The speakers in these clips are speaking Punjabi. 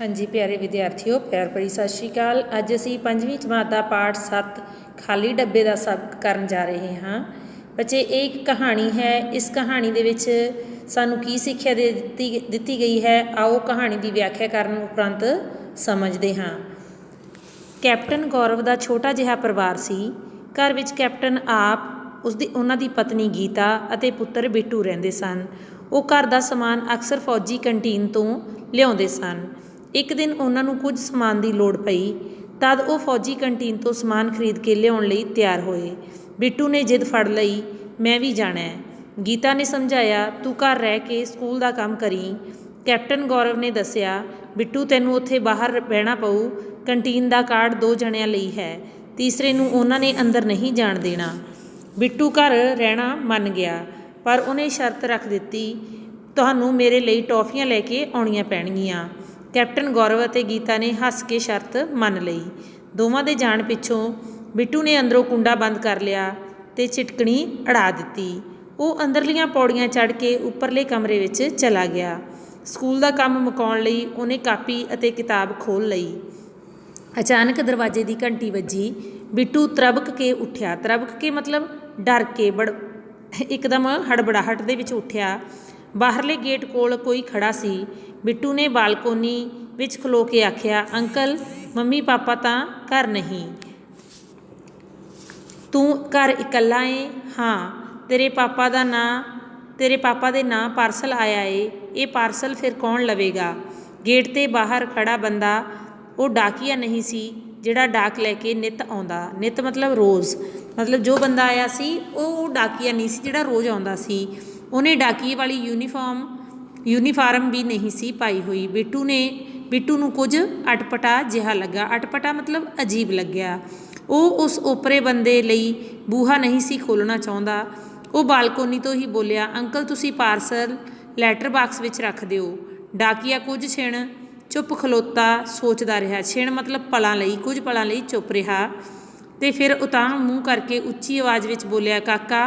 हाँ जी प्यारे विद्यार्थियों, प्यार भरी सत श्री अकाल। अज असी 5वीं जमात का पाठ 7 खाली डब्बे का सबक करन जा रहे हाँ। बच्चे एक कहानी है, इस कहानी दे विच सानू की सिक्ख्या दिती गई है, आओ कहानी की व्याख्या करन उपरंत समझते हाँ। कैप्टन गौरव का छोटा जिहा परिवार सी। घर विच कैप्टन आप, उसकी उन्हां दी पत्नी गीता अते पुत्र बिट्टू रहिंदे सन। वो घर का समान अक्सर फौजी कंटीन तो लियाउंदे सन। एक दिन उन्होंने कुछ समान की लोड़ पई, तद वो फौजी कंटीन तो समान खरीद के लियाउण लई तैयार होए। बिट्टू ने जिद फड़ लई, मैं भी जाना है। गीता ने समझाया, तू घर रह के स्कूल का काम करी। कैप्टन गौरव ने दसिया, बिट्टू तैनूं उत्थे बाहर बहना पऊ, कंटीन का कार्ड 2 जणियां लई है, तीसरे नूं उन्हां ने अंदर नहीं जाण देना। बिट्टू घर रहना मन गया, पर उन्हें शर्त रख दिती, तुहानूं मेरे लिए टॉफियां लैके आउणियां पैणगीआं। कैप्टन गौरव और गीता ने हस के शर्त मन लई। दोवां दे जाण पिछों बिट्टू ने अंदरों कुंडा बंद कर लिया ते चिटकणी अड़ा दिती। वो अंदरलियां पौड़ियां चढ़ के उपरले कमरे विच चला गया। स्कूल का काम मुकाउण लई उन्हें कापी अते किताब खोल लई। अचानक दरवाजे की घंटी वजी। बिट्टू तरबक के उठ्या। तरबक के मतलब डर के, एकदम हड़बड़ाहट दे विच उठ्या। बाहरले गेट कोल कोई खड़ा सी। बिट्टू ने बालकोनी विच खलो के आख्या, अंकल मम्मी पापा तां घर नहीं, तू घर इकल्ला है? हाँ, तेरे पापा दे नां पार्सल आया है, ये पार्सल फिर कौन लवेगा? गेट ते बाहर खड़ा बंदा वो डाकिया नहीं सी जिहड़ा डाक लैके नित आउंदा। नित मतलब रोज़, मतलब जो बंदा आया सी वो डाकिया नहीं सी जिहड़ा रोज़ आउंदा सी। उन्हें डाकिए वाली यूनीफार्म भी नहीं सी पाई हुई। बिट्टू नूं कुछ अटपटा जिहा लगा। अटपटा मतलब अजीब लग्या। वो उस ओपरे बंदे लई बूहा नहीं सी खोलना चाहुंदा। वो बालकोनी तो ही बोलिया, अंकल तुसी पार्सल लैटर बाक्स विच रख दिओ। डाकिया कुछ छिण चुप खलोता सोचदा रहा। छिण मतलब पलां लई, कुछ पलां लई चुप रहा ते फिर उतां मूँह करके उच्ची आवाज़ विच बोलिया, काका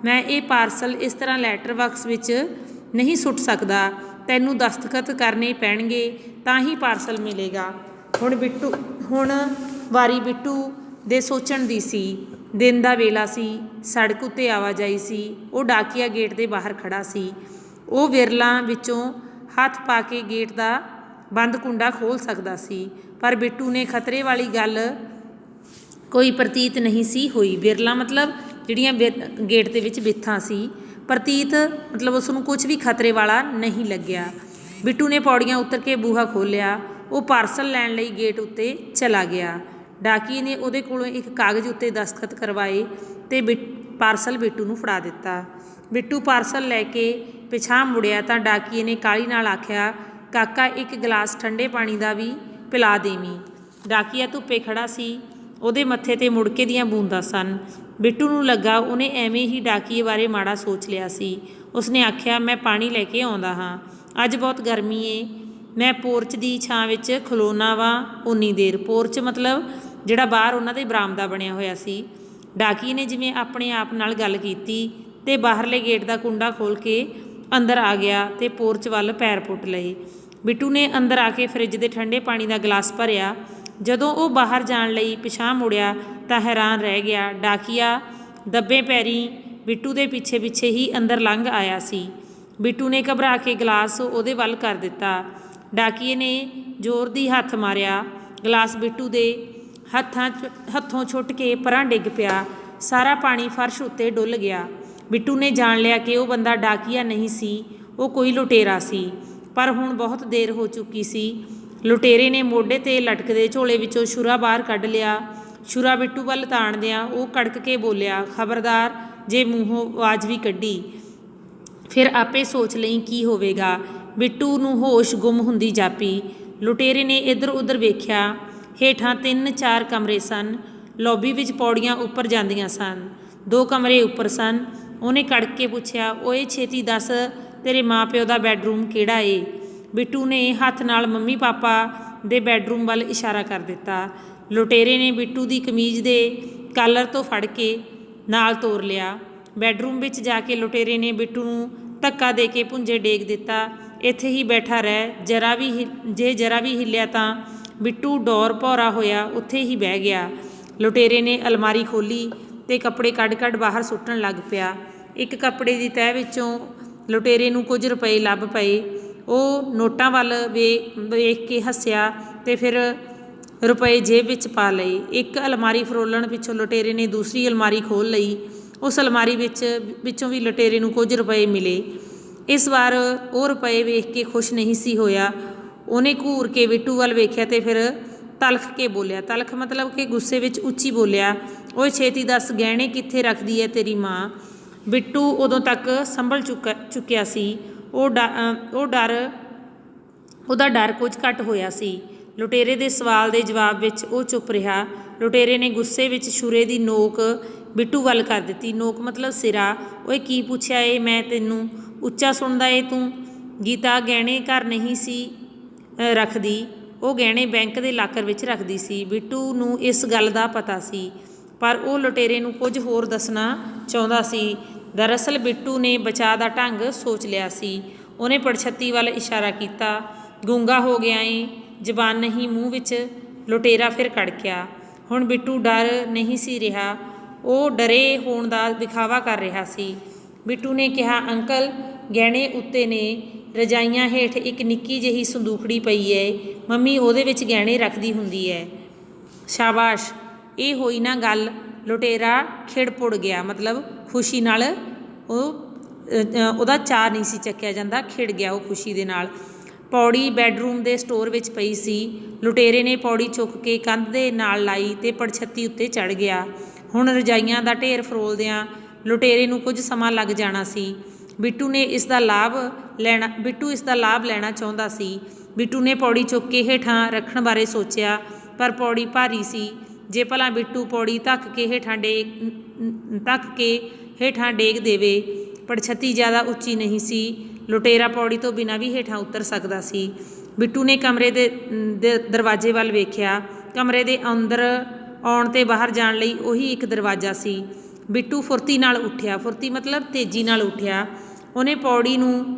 मैं ये पार्सल इस तरह लैटर बाक्स विच नहीं सुट सकदा, तैनूं दस्तखत करने पैणगे तां ही पार्सल मिलेगा। हुण वारी बिट्टू दे सोचण दी सी। दिन दा वेला सी, सड़क उत्ते आवाजाई सी। वो डाकिया गेट दे बाहर खड़ा सी। वो विरलां विचों हत्थ पा के गेट दा बंद कुंडा खोल सकदा सी, पर बिट्टू ने खतरे वाली गल कोई प्रतीत नहीं सी हुई। विरला मतलब जिहड़ियां गेट दे विच बिथां सी, प्रतीत मतलब उसनूं कुछ भी खतरे वाला नहीं लग्या। बिट्टू ने पौड़ियां उतर के बूहा खोलिया। वो पार्सल लैण लई गेट उत्ते चला गया। डाकी ने उहदे कोलों एक कागज़ उत्ते दस्तखत करवाए ते पार्सल बिट्टू नूं फड़ा दिता। बिट्टू पार्सल लैके पिछां मुड़िया तां डाकीए ने काहली नाल आख्या, काका एक गिलास ठंडे पानी का भी पिला देवीं। डाकिया धुप्पे खड़ा सी, ਉਹਦੇ मत्थे ते मुड़के ਦੀਆਂ बूंदां सन। बिट्टू नूं लगा उन्हें एवें ही डाकीए बारे माड़ा सोच लिया सी। उसने आख्या, मैं पानी लैके आउंदा हां, अज बहुत गर्मी है, मैं पोरच की छां विच खलोना वा उन्नी देर। पोरच मतलब जिहड़ा बाहर उन्हां दे बरामदा बनिया होया सी। डाकीए ने जिवें अपने आप नाल गल कीती ते बाहरले गेट का कुंडा खोल के अंदर आ गया ते पोरच वल पैर पुट लए। बिट्टू ने अंदर आके फ्रिज के ठंडे पानी का गिलास भरिया। जदों वो बाहर जाण लई पिछां मुड़िया तां हैरान रह गया। डाकिया दब्बे पैरीं बिट्टू के पिछे पिछे ही अंदर लंघ आया सी। बिट्टू ने घबरा के गिलास उहदे वल कर दिता। डाकिए ने जोर दी हत्थ मारिया। गिलास बिट्टू दे हत्थों छुट के परां डिग पिया। सारा पानी फर्श उत्ते डुल गया। बिट्टू ने जान लिया कि वह बंदा डाकिया नहीं सी, वो कोई लुटेरा सी। पर हुण बहुत देर हो चुकी सी। लुटेरे ने मोढे ते लटकदे झोले विचों छुरा बाहर कढ़ लिया। छुरा बिट्टू वल ताणदियां वो कड़क के बोलिया, खबरदार जे मूँहों आवाज़ भी कढ़ी फिर आपे सोच लई की होवेगा। बिट्टू नूं होश गुम हुंदी जापी। लुटेरे ने इधर उधर वेख्या। हेठां 3-4 कमरे सन। लॉबी विच पौड़ियां उपर जांदियां सन। 2 कमरे उपर सन। उहने कड़क के पुछया, ओए छेती दस तेरे माँ प्यो का बैडरूम किहड़ा है? बिट्टू ने हत्थ नाल मम्मी पापा दे बैडरूम वल इशारा कर दिता। लुटेरे ने बिट्टू की कमीज के कालर तो फड़ के नाल तोर लिया। बैडरूम विच जाके लुटेरे ने बिट्टू नूं धक्का दे के भुंजे डेग दिता ਇੱਥੇ ਹੀ ਬੈਠਾ ਰਹਿ, ਜੇ ਜਰਾ ਵੀ ਹਿੱਲਿਆ ਤਾਂ ਬਿੱਟੂ ਡੌਰ ਭੌਰਾ ਹੋਇਆ ਉੱਥੇ ਹੀ ਬਹਿ ਗਿਆ। ਲੁਟੇਰੇ ਨੇ ਅਲਮਾਰੀ ਖੋਲ੍ਹੀ ਅਤੇ ਕੱਪੜੇ ਕੱਢ ਬਾਹਰ ਸੁੱਟਣ ਲੱਗ ਪਿਆ। ਇੱਕ ਕੱਪੜੇ ਦੀ ਤਹਿ ਵਿੱਚੋਂ ਲੁਟੇਰੇ ਨੂੰ ਕੁਝ ਰੁਪਏ ਲੱਭ ਪਏ। ਉਹ ਨੋਟਾਂ ਵੱਲ ਵੇਖ ਕੇ ਹੱਸਿਆ ਅਤੇ ਫਿਰ ਰੁਪਏ ਜੇਬ ਵਿੱਚ ਪਾ ਲਏ। ਇੱਕ ਅਲਮਾਰੀ ਫਰੋਲਣ ਪਿੱਛੋਂ ਲੁਟੇਰੇ ਨੇ ਦੂਸਰੀ ਅਲਮਾਰੀ ਖੋਲ੍ਹ ਲਈ। ਉਸ ਅਲਮਾਰੀ ਵਿੱਚੋਂ ਵੀ ਲੁਟੇਰੇ ਨੂੰ ਕੁਝ ਰੁਪਏ ਮਿਲੇ। ਇਸ ਵਾਰ ਉਹ ਰੁਪਏ ਵੇਖ ਕੇ ਖੁਸ਼ ਨਹੀਂ ਸੀ ਹੋਇਆ। ਉਹਨੇ ਘੂਰ ਕੇ ਬਿੱਟੂ ਵੱਲ ਵੇਖਿਆ ਅਤੇ ਫਿਰ ਤਲਖ ਕੇ ਬੋਲਿਆ। ਤਲਖ ਮਤਲਬ ਕਿ ਗੁੱਸੇ ਵਿੱਚ ਉੱਚੀ ਬੋਲਿਆ, ਓਏ ਛੇਤੀ ਦੱਸ, ਗਹਿਣੇ ਕਿੱਥੇ ਰੱਖਦੀ ਹੈ ਤੇਰੀ ਮਾਂ? ਬਿੱਟੂ ਉਦੋਂ ਤੱਕ ਸੰਭਲ ਚੁੱਕਿਆ ਸੀ। ਉਹਦਾ ਡਰ ਕੁਝ ਘੱਟ ਹੋਇਆ ਸੀ। ਲੁਟੇਰੇ ਦੇ ਸਵਾਲ ਦੇ ਜਵਾਬ ਵਿੱਚ ਉਹ ਚੁੱਪ ਰਿਹਾ। ਲੁਟੇਰੇ ਨੇ ਗੁੱਸੇ ਵਿੱਚ ਛੁਰੇ ਦੀ ਨੋਕ ਬਿੱਟੂ ਵੱਲ ਕਰ ਦਿੱਤੀ। ਨੋਕ ਮਤਲਬ ਸਿਰਾ। ਓਏ ਕੀ ਪੁੱਛਿਆ ਏ ਮੈਂ ਤੈਨੂੰ? ਉੱਚਾ ਸੁਣਦਾ ਏ ਤੂੰ? ਗੀਤਾ ਗਹਿਣੇ ਘਰ ਨਹੀਂ ਸੀ ਰੱਖਦੀ, ਉਹ ਗਹਿਣੇ ਬੈਂਕ ਦੇ ਲਾਕਰ ਵਿੱਚ ਰੱਖਦੀ ਸੀ। ਬਿੱਟੂ ਨੂੰ ਇਸ ਗੱਲ ਦਾ ਪਤਾ ਸੀ, ਪਰ ਉਹ ਲੁਟੇਰੇ ਨੂੰ ਕੁਝ ਹੋਰ ਦੱਸਣਾ ਚਾਹੁੰਦਾ ਸੀ। ਦਰਅਸਲ ਬਿੱਟੂ ਨੇ ਬਚਾਅ ਦਾ ਢੰਗ ਸੋਚ ਲਿਆ ਸੀ। ਉਹਨੇ ਪੜਛੱਤੀ ਵੱਲ ਇਸ਼ਾਰਾ ਕੀਤਾ। ਗੂੰਗਾ ਹੋ ਗਿਆ ਏ, ਜ਼ਬਾਨ ਨਹੀਂ ਮੂੰਹ ਵਿੱਚ। ਲੁਟੇਰਾ ਫਿਰ ਕੜਕਿਆ। ਹੁਣ ਬਿੱਟੂ ਡਰ ਨਹੀਂ ਸੀ ਰਿਹਾ, ਉਹ ਡਰੇ ਹੋਣ ਦਾ ਦਿਖਾਵਾ ਕਰ ਰਿਹਾ ਸੀ। ਬਿੱਟੂ ਨੇ ਕਿਹਾ, ਅੰਕਲ, ਗਹਿਣੇ ਉੱਤੇ ਨੇ। ਰਜਾਈਆਂ ਹੇਠ ਇੱਕ ਨਿੱਕੀ ਜਿਹੀ ਸੰਦੂਖੜੀ ਪਈ ਹੈ, ਮੰਮੀ ਉਹਦੇ ਵਿੱਚ ਗਹਿਣੇ ਰੱਖਦੀ ਹੁੰਦੀ ਹੈ। ਸ਼ਾਬਾਸ਼, ਇਹ ਹੋਈ ਨਾ ਗੱਲ। ਲੁਟੇਰਾ ਖਿੜ ਪੁੜ ਗਿਆ, ਮਤਲਬ ਖੁਸ਼ੀ ਨਾਲ ਉਹਦਾ ਚਾਅ ਨਹੀਂ ਸੀ ਚੱਕਿਆ ਜਾਂਦਾ, ਖਿੜ ਗਿਆ ਉਹ ਖੁਸ਼ੀ ਦੇ ਨਾਲ। ਪੌੜੀ ਬੈਡਰੂਮ ਦੇ ਸਟੋਰ ਵਿੱਚ ਪਈ ਸੀ। ਲੁਟੇਰੇ ਨੇ ਪੌੜੀ ਚੁੱਕ ਕੇ ਕੰਧ ਦੇ ਨਾਲ ਲਾਈ ਅਤੇ ਪੜਛੱਤੀ ਉੱਤੇ ਚੜ੍ਹ ਗਿਆ। ਹੁਣ ਰਜਾਈਆਂ ਦਾ ਢੇਰ ਫਰੋਲਦਿਆਂ ਲੁਟੇਰੇ ਨੂੰ ਕੁਝ ਸਮਾਂ ਲੱਗ ਜਾਣਾ ਸੀ। ਬਿੱਟੂ ਇਸ ਦਾ ਲਾਭ ਲੈਣਾ ਚਾਹੁੰਦਾ ਸੀ। ਬਿੱਟੂ ਨੇ ਪੌੜੀ ਚੁੱਕ ਕੇ ਹੇਠਾਂ ਰੱਖਣ ਬਾਰੇ ਸੋਚਿਆ, ਪਰ ਪੌੜੀ ਭਾਰੀ ਸੀ। ਜੇ ਭਲਾ ਬਿੱਟੂ ਪੌੜੀ ਧੱਕ ਕੇ ਹੇਠਾਂ ਡੇਗ ਦੇਵੇ। ਪੜਛੱਤੀ ਜ਼ਿਆਦਾ ਉੱਚੀ ਨਹੀਂ ਸੀ, ਲੁਟੇਰਾ ਪੌੜੀ ਤੋਂ ਬਿਨਾਂ ਵੀ ਹੇਠਾਂ ਉਤਰ ਸਕਦਾ ਸੀ। ਬਿੱਟੂ ਨੇ ਕਮਰੇ ਦੇ ਦਰਵਾਜ਼ੇ ਵੱਲ ਵੇਖਿਆ। ਕਮਰੇ ਦੇ ਅੰਦਰ ਆਉਣ ਅਤੇ ਬਾਹਰ ਜਾਣ ਲਈ ਉਹੀ ਇੱਕ ਦਰਵਾਜ਼ਾ ਸੀ। ਬਿੱਟੂ ਫੁਰਤੀ ਨਾਲ ਉੱਠਿਆ। ਫੁਰਤੀ ਮਤਲਬ ਤੇਜ਼ੀ ਨਾਲ ਉੱਠਿਆ। ਉਹਨੇ ਪੌੜੀ ਨੂੰ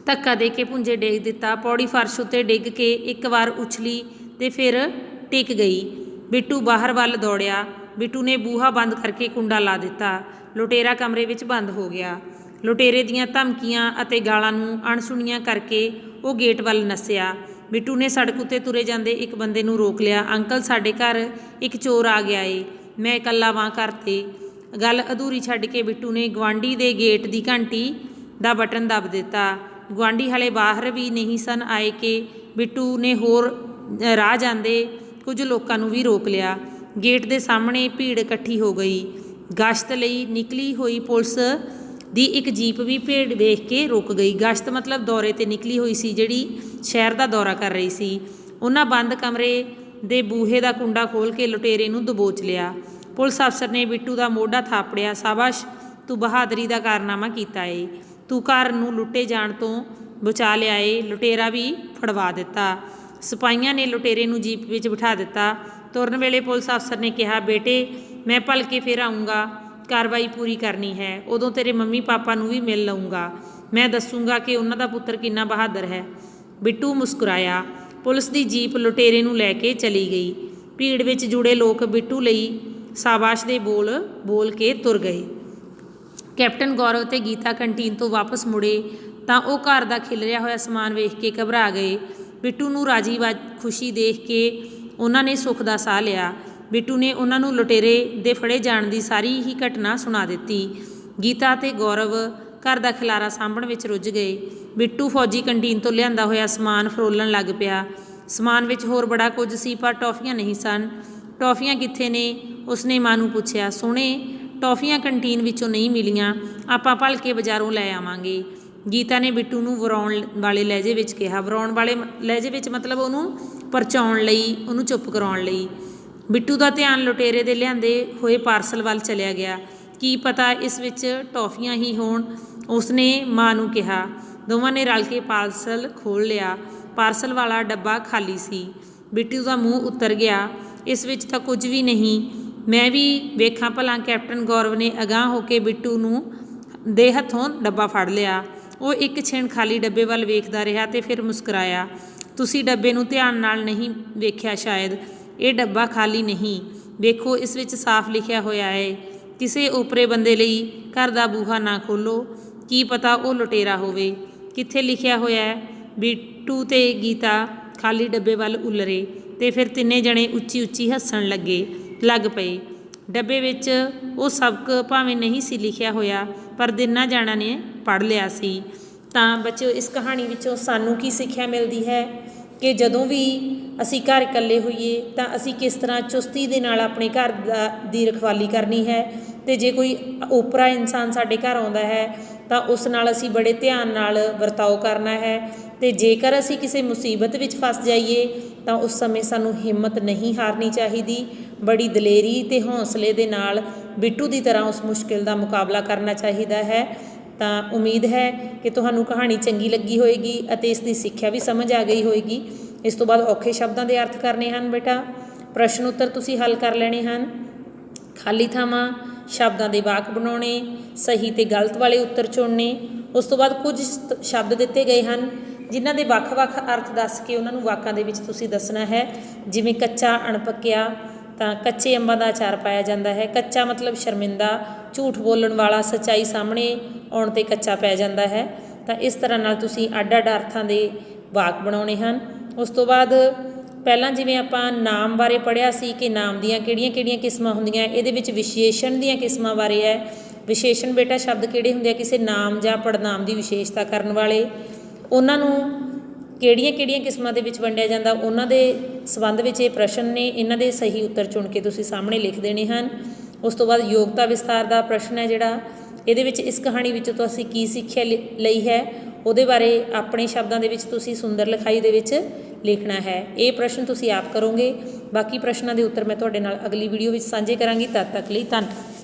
ਧੱਕਾ ਦੇ ਕੇ ਭੁੰਜੇ ਡੇਗ ਦਿੱਤਾ। ਪੌੜੀ ਫਰਸ਼ ਉੱਤੇ ਡਿੱਗ ਕੇ ਇੱਕ ਵਾਰ ਉਛਲੀ ਅਤੇ ਫਿਰ ਟਿਕ ਗਈ। ਬਿੱਟੂ ਬਾਹਰ ਵੱਲ ਦੌੜਿਆ। ਬਿੱਟੂ ਨੇ ਬੂਹਾ ਬੰਦ ਕਰਕੇ ਕੁੰਡਾ ਲਾ ਦਿੱਤਾ। ਲੁਟੇਰਾ ਕਮਰੇ ਵਿੱਚ ਬੰਦ ਹੋ ਗਿਆ। ਲੁਟੇਰੇ ਦੀਆਂ ਧਮਕੀਆਂ ਅਤੇ ਗਾਲਾਂ ਨੂੰ ਅਣਸੁਣੀਆਂ ਕਰਕੇ ਉਹ ਗੇਟ ਵੱਲ ਨੱਸਿਆ। ਬਿੱਟੂ ਨੇ ਸੜਕ ਉੱਤੇ ਤੁਰੇ ਜਾਂਦੇ ਇੱਕ ਬੰਦੇ ਨੂੰ ਰੋਕ ਲਿਆ। ਅੰਕਲ, ਸਾਡੇ ਘਰ ਇੱਕ ਚੋਰ ਆ ਗਿਆ ਏ, ਮੈਂ ਇਕੱਲਾ ਵਾਂ ਘਰ 'ਤੇ। ਗੱਲ ਅਧੂਰੀ ਛੱਡ ਕੇ ਬਿੱਟੂ ਨੇ ਗੁਆਂਢੀ ਦੇ ਗੇਟ ਦੀ ਘੰਟੀ ਦਾ ਬਟਨ ਦੱਬ ਦਿੱਤਾ। ਗੁਆਂਢੀ ਹਾਲੇ ਬਾਹਰ ਵੀ ਨਹੀਂ ਸਨ ਆਏ ਕਿ ਬਿੱਟੂ ਨੇ ਹੋਰ ਰਾਹ ਜਾਂਦੇ ਕੁਝ ਲੋਕਾਂ ਨੂੰ ਵੀ ਰੋਕ ਲਿਆ। ਗੇਟ ਦੇ ਸਾਹਮਣੇ ਭੀੜ ਇਕੱਠੀ ਹੋ ਗਈ। ਗਸ਼ਤ ਲਈ ਨਿਕਲੀ ਹੋਈ ਪੁਲਿਸ ਦੀ ਇੱਕ ਜੀਪ ਵੀ ਭੀੜ ਵੇਖ ਕੇ ਰੁਕ ਗਈ। ਗਸ਼ਤ ਮਤਲਬ ਦੌਰੇ 'ਤੇ ਨਿਕਲੀ ਹੋਈ ਸੀ, ਜਿਹੜੀ ਸ਼ਹਿਰ ਦਾ ਦੌਰਾ ਕਰ ਰਹੀ ਸੀ। ਉਹਨਾਂ ਬੰਦ ਕਮਰੇ ਦੇ ਬੂਹੇ ਦਾ ਕੁੰਡਾ ਖੋਲ੍ਹ ਕੇ ਲੁਟੇਰੇ ਨੂੰ ਦਬੋਚ ਲਿਆ। ਪੁਲਿਸ ਅਫਸਰ ਨੇ ਬਿੱਟੂ ਦਾ ਮੋਢਾ ਥਾਪੜਿਆ। ਸ਼ਾਬਾਸ਼, ਤੂੰ ਬਹਾਦਰੀ ਦਾ ਕਾਰਨਾਮਾ ਕੀਤਾ ਏ। ਤੂੰ ਘਰ ਨੂੰ ਲੁੱਟੇ ਜਾਣ ਤੋਂ ਬਚਾ ਲਿਆ ਏ। ਲੁਟੇਰਾ ਵੀ ਫੜਵਾ ਦਿੱਤਾ। ਸਿਪਾਹੀਆਂ ਨੇ ਲੁਟੇਰੇ ਨੂੰ ਜੀਪ ਵਿੱਚ ਬਿਠਾ ਦਿੱਤਾ। ਤੁਰਨ ਵੇਲੇ ਪੁਲਿਸ ਅਫਸਰ ਨੇ ਕਿਹਾ, ਬੇਟੇ, ਮੈਂ ਭਲਕੇ ਫਿਰ ਆਊਂਗਾ, ਕਾਰਵਾਈ ਪੂਰੀ ਕਰਨੀ ਹੈ। ਉਦੋਂ ਤੇਰੇ ਮੰਮੀ ਪਾਪਾ ਨੂੰ ਵੀ ਮਿਲ ਲਊਂਗਾ। ਮੈਂ ਦੱਸੂੰਗਾ ਕਿ ਉਹਨਾਂ ਦਾ ਪੁੱਤਰ ਕਿੰਨਾ ਬਹਾਦਰ ਹੈ। ਬਿੱਟੂ ਮੁਸਕਰਾਇਆ। ਪੁਲਿਸ ਦੀ ਜੀਪ ਲੁਟੇਰੇ ਨੂੰ ਲੈ ਕੇ ਚਲੀ ਗਈ। ਭੀੜ ਵਿੱਚ ਜੁੜੇ ਲੋਕ ਬਿੱਟੂ ਲਈ ਸ਼ਾਬਾਸ਼ ਦੇ ਬੋਲ ਬੋਲ ਕੇ ਤੁਰ ਗਏ। ਕੈਪਟਨ ਗੌਰਵ ਅਤੇ ਗੀਤਾ ਕੰਟੀਨ ਤੋਂ ਵਾਪਸ ਮੁੜੇ ਤਾਂ ਉਹ ਘਰ ਦਾ ਖਿਲਰਿਆ ਹੋਇਆ ਸਮਾਨ ਵੇਖ ਕੇ ਘਬਰਾ ਗਏ। ਬਿੱਟੂ ਨੂੰ ਰਾਜੀ ਖੁਸ਼ੀ ਦੇਖ ਕੇ ਉਹਨਾਂ ਨੇ ਸੁੱਖ ਦਾ ਸਾਹ ਲਿਆ। ਬਿੱਟੂ ਨੇ ਉਹਨਾਂ ਨੂੰ ਲੁਟੇਰੇ ਦੇ ਫੜੇ ਜਾਣ ਦੀ ਸਾਰੀ ਹੀ ਘਟਨਾ ਸੁਣਾ ਦਿੱਤੀ। ਗੀਤਾ ਅਤੇ ਗੌਰਵ ਘਰ ਦਾ ਖਿਲਾਰਾ ਸਾਂਭਣ ਵਿੱਚ ਰੁੱਝ ਗਏ। ਬਿੱਟੂ ਫੌਜੀ ਕੰਟੀਨ ਤੋਂ ਲਿਆਂਦਾ ਹੋਇਆ ਸਮਾਨ ਫਰੋਲਣ ਲੱਗ ਪਿਆ। ਸਮਾਨ ਵਿੱਚ ਹੋਰ ਬੜਾ ਕੁਝ ਸੀ, ਪਰ ਟੌਫੀਆਂ ਨਹੀਂ ਸਨ। ਟੌਫੀਆਂ ਕਿੱਥੇ ਨੇ? ਉਸਨੇ ਮਾਂ ਨੂੰ ਪੁੱਛਿਆ। ਸੁਣੇ, ਟੌਫੀਆਂ ਕੰਟੀਨ ਵਿੱਚੋਂ ਨਹੀਂ ਮਿਲੀਆਂ, ਆਪਾਂ ਭਲਕੇ ਬਾਜ਼ਾਰੋਂ ਲੈ ਆਵਾਂਗੇ। ਗੀਤਾ ਨੇ ਬਿੱਟੂ ਨੂੰ ਵਰਾਉਣ ਵਾਲੇ ਲਹਿਜੇ ਵਿੱਚ ਕਿਹਾ। ਵਰਾਉਣ ਵਾਲੇ ਲਹਿਜੇ ਵਿੱਚ ਮਤਲਬ ਉਹਨੂੰ ਪਰਚਾਉਣ ਲਈ, ਉਹਨੂੰ ਚੁੱਪ ਕਰਾਉਣ ਲਈ। ਬਿੱਟੂ ਦਾ ਧਿਆਨ ਲੁਟੇਰੇ ਦੇ ਲਿਆਂਦੇ ਹੋਏ ਪਾਰਸਲ ਵੱਲ ਚਲਿਆ ਗਿਆ। ਕੀ ਪਤਾ ਇਸ ਵਿੱਚ ਟੌਫੀਆਂ ਹੀ ਹੋਣ, ਉਸਨੇ ਮਾਂ ਨੂੰ ਕਿਹਾ। ਦੋਵਾਂ ਨੇ ਰਲ ਕੇ ਪਾਰਸਲ ਖੋਲ੍ਹ ਲਿਆ। ਪਾਰਸਲ ਵਾਲਾ ਡੱਬਾ ਖਾਲੀ ਸੀ। ਬਿੱਟੂ ਦਾ ਮੂੰਹ ਉਤਰ ਗਿਆ। ਇਸ ਵਿੱਚ ਤਾਂ ਕੁਝ ਵੀ ਨਹੀਂ। ਮੈਂ ਵੀ ਵੇਖਾਂ ਭਲਾ। ਕੈਪਟਨ ਗੌਰਵ ਨੇ ਅਗਾਂਹ ਹੋ ਕੇ ਬਿੱਟੂ ਦੇ ਹੱਥੋਂ ਡੱਬਾ ਫੜ ਲਿਆ। ਉਹ ਇੱਕ ਛਿਣ ਖਾਲੀ ਡੱਬੇ ਵੱਲ ਵੇਖਦਾ ਰਿਹਾ ਅਤੇ ਫਿਰ ਮੁਸਕਰਾਇਆ। ਤੁਸੀਂ ਡੱਬੇ ਨੂੰ ਧਿਆਨ ਨਾਲ ਨਹੀਂ ਵੇਖਿਆ ਸ਼ਾਇਦ। ਇਹ ਡੱਬਾ ਖਾਲੀ ਨਹੀਂ, ਵੇਖੋ ਇਸ ਵਿੱਚ ਸਾਫ਼ ਲਿਖਿਆ ਹੋਇਆ ਹੈ, ਕਿਸੇ ਓਪਰੇ ਬੰਦੇ ਲਈ ਘਰ ਦਾ ਬੂਹਾ ਨਾ ਖੋਲ੍ਹੋ, ਕੀ ਪਤਾ ਉਹ ਲੁਟੇਰਾ ਹੋਵੇ। ਕਿੱਥੇ ਲਿਖਿਆ ਹੋਇਆ ਹੈ? ਬਿੱਟੂ ਤੇ ਗੀਤਾ ਖਾਲੀ ਡੱਬੇ ਵੱਲ ਉਲਰੇ ਅਤੇ ਫਿਰ ਤਿੰਨੇ ਜਣੇ ਉੱਚੀ ਉੱਚੀ ਹੱਸਣ ਲੱਗ ਪਏ। ਡੱਬੇ ਵਿੱਚ ਉਹ ਸਬਕ ਭਾਵੇਂ ਨਹੀਂ ਸੀ ਲਿਖਿਆ ਹੋਇਆ, ਪਰ ਤਿੰਨਾਂ ਜਣਿਆਂ ਨੇ ਪੜ੍ਹ ਲਿਆ ਸੀ। ਤਾਂ ਬੱਚਿਓ, ਇਸ ਕਹਾਣੀ ਵਿੱਚੋਂ ਸਾਨੂੰ ਕੀ ਸਿੱਖਿਆ ਮਿਲਦੀ ਹੈ ਕਿ ਜਦੋਂ ਵੀ ਅਸੀਂ ਘਰ ਇਕੱਲੇ ਹੋਈਏ ਤਾਂ ਅਸੀਂ ਕਿਸ ਤਰ੍ਹਾਂ ਚੁਸਤੀ ਦੇ ਨਾਲ ਆਪਣੇ ਘਰ ਦੀ ਰਖਵਾਲੀ ਕਰਨੀ ਹੈ, ਅਤੇ ਜੇ ਕੋਈ ਓਪਰਾ ਇਨਸਾਨ ਸਾਡੇ ਘਰ ਆਉਂਦਾ ਹੈ ਤਾਂ ਉਸ ਨਾਲ ਅਸੀਂ ਬੜੇ ਧਿਆਨ ਨਾਲ ਵਰਤਾਓ ਕਰਨਾ ਹੈ। ਅਤੇ ਜੇਕਰ ਅਸੀਂ ਕਿਸੇ ਮੁਸੀਬਤ ਵਿੱਚ ਫਸ ਜਾਈਏ ਤਾਂ ਉਸ ਸਮੇਂ ਸਾਨੂੰ ਹਿੰਮਤ ਨਹੀਂ ਹਾਰਨੀ ਚਾਹੀਦੀ, ਬੜੀ ਦਲੇਰੀ ਅਤੇ ਹੌਸਲੇ ਦੇ ਨਾਲ ਬਿੱਟੂ ਦੀ ਤਰ੍ਹਾਂ ਉਸ ਮੁਸ਼ਕਿਲ ਦਾ ਮੁਕਾਬਲਾ ਕਰਨਾ ਚਾਹੀਦਾ ਹੈ। ਤਾਂ ਉਮੀਦ ਹੈ ਕਿ ਤੁਹਾਨੂੰ ਕਹਾਣੀ ਚੰਗੀ ਲੱਗੀ ਹੋਏਗੀ ਅਤੇ ਇਸ ਦੀ ਸਿੱਖਿਆ ਵੀ ਸਮਝ ਆ ਗਈ ਹੋਏਗੀ। ਇਸ ਤੋਂ ਬਾਅਦ ਔਖੇ ਸ਼ਬਦਾਂ ਦੇ ਅਰਥ ਕਰਨੇ ਹਨ ਬੇਟਾ। ਪ੍ਰਸ਼ਨ ਉੱਤਰ ਤੁਸੀਂ ਹੱਲ ਕਰ ਲੈਣੇ ਹਨ। ਖਾਲੀ ਥਾਵਾਂ, ਸ਼ਬਦਾਂ ਦੇ ਵਾਕ ਬਣਾਉਣੇ, ਸਹੀ ਅਤੇ ਗਲਤ ਵਾਲੇ ਉੱਤਰ ਚੁਣਨੇ। ਉਸ ਤੋਂ ਬਾਅਦ ਕੁਝ ਸ਼ਬਦ ਦਿੱਤੇ ਗਏ ਹਨ ਜਿਨ੍ਹਾਂ ਦੇ ਵੱਖ-ਵੱਖ ਅਰਥ ਦੱਸ ਕੇ ਉਹਨਾਂ ਨੂੰ ਵਾਕਾਂ ਦੇ ਵਿੱਚ ਤੁਸੀਂ ਦੱਸਣਾ ਹੈ। ਜਿਵੇਂ ਕੱਚਾ, ਅਣਪੱਕਿਆ। ਤਾਂ ਕੱਚੇ ਅੰਬਾਂ ਦਾ ਅਚਾਰ ਪਾਇਆ ਜਾਂਦਾ ਹੈ। ਕੱਚਾ ਮਤਲਬ ਸ਼ਰਮਿੰਦਾ, ਝੂਠ ਬੋਲਣ ਵਾਲਾ, ਸੱਚਾਈ ਸਾਹਮਣੇ ਆਉਣ 'ਤੇ ਕੱਚਾ ਪੈ ਜਾਂਦਾ ਹੈ। ਤਾਂ ਇਸ ਤਰ੍ਹਾਂ ਨਾਲ ਤੁਸੀਂ ਅੱਡ-ਅੱਡ ਅਰਥਾਂ ਦੇ ਵਾਕ ਬਣਾਉਣੇ ਹਨ। ਉਸ ਤੋਂ ਬਾਅਦ ਪਹਿਲਾਂ ਜਿਵੇਂ ਆਪਾਂ ਨਾਮ ਬਾਰੇ ਪੜ੍ਹਿਆ ਸੀ ਕਿ ਨਾਮ ਦੀਆਂ ਕਿਹੜੀਆਂ-ਕਿਹੜੀਆਂ ਕਿਸਮਾਂ ਹੁੰਦੀਆਂ, ਇਹਦੇ ਵਿੱਚ ਵਿਸ਼ੇਸ਼ਣ ਦੀਆਂ ਕਿਸਮਾਂ ਬਾਰੇ ਹੈ। ਵਿਸ਼ੇਸ਼ਣ ਬੇਟਾ ਸ਼ਬਦ ਕਿਹੜੇ ਹੁੰਦੇ ਆ? ਕਿਸੇ ਨਾਮ ਜਾਂ ਪੜਨਾਮ ਦੀ ਵਿਸ਼ੇਸ਼ਤਾ ਕਰਨ ਵਾਲੇ। ਉਹਨਾਂ ਨੂੰ ਕਿਹੜੀਆਂ-ਕਿਹੜੀਆਂ ਕਿਸਮਾਂ ਦੇ ਵਿੱਚ ਵੰਡਿਆ ਜਾਂਦਾ, ਉਹਨਾਂ ਦੇ ਸੰਬੰਧ ਵਿੱਚ ਇਹ ਪ੍ਰਸ਼ਨ ਨੇ। ਇਹਨਾਂ ਦੇ ਸਹੀ ਉੱਤਰ ਚੁਣ ਕੇ ਤੁਸੀਂ ਸਾਹਮਣੇ ਲਿਖ ਦੇਣੇ ਹਨ। ਉਸ ਤੋਂ ਬਾਅਦ ਯੋਗਤਾ ਵਿਸਥਾਰ ਦਾ ਪ੍ਰਸ਼ਨ ਹੈ ਜਿਹੜਾ, ਇਹਦੇ ਵਿੱਚ ਇਸ ਕਹਾਣੀ ਵਿੱਚੋਂ ਤੋਂ ਅਸੀਂ ਕੀ ਸਿੱਖਿਆ ਲਈ ਹੈ, ਉਹਦੇ ਬਾਰੇ ਆਪਣੇ ਸ਼ਬਦਾਂ ਦੇ ਵਿੱਚ ਤੁਸੀਂ ਸੁੰਦਰ ਲਿਖਾਈ ਦੇ ਵਿੱਚ ਲਿਖਣਾ ਹੈ। ਇਹ ਪ੍ਰਸ਼ਨ ਤੁਸੀਂ ਆਪ ਕਰੋਗੇ। ਬਾਕੀ ਪ੍ਰਸ਼ਨਾਂ ਦੇ ਉੱਤਰ ਮੈਂ ਤੁਹਾਡੇ ਨਾਲ ਅਗਲੀ ਵੀਡੀਓ ਵਿੱਚ ਸਾਂਝੇ ਕਰਾਂਗੀ। ਤਦ ਤੱਕ ਲਈ ਧੰਨਵਾਦ।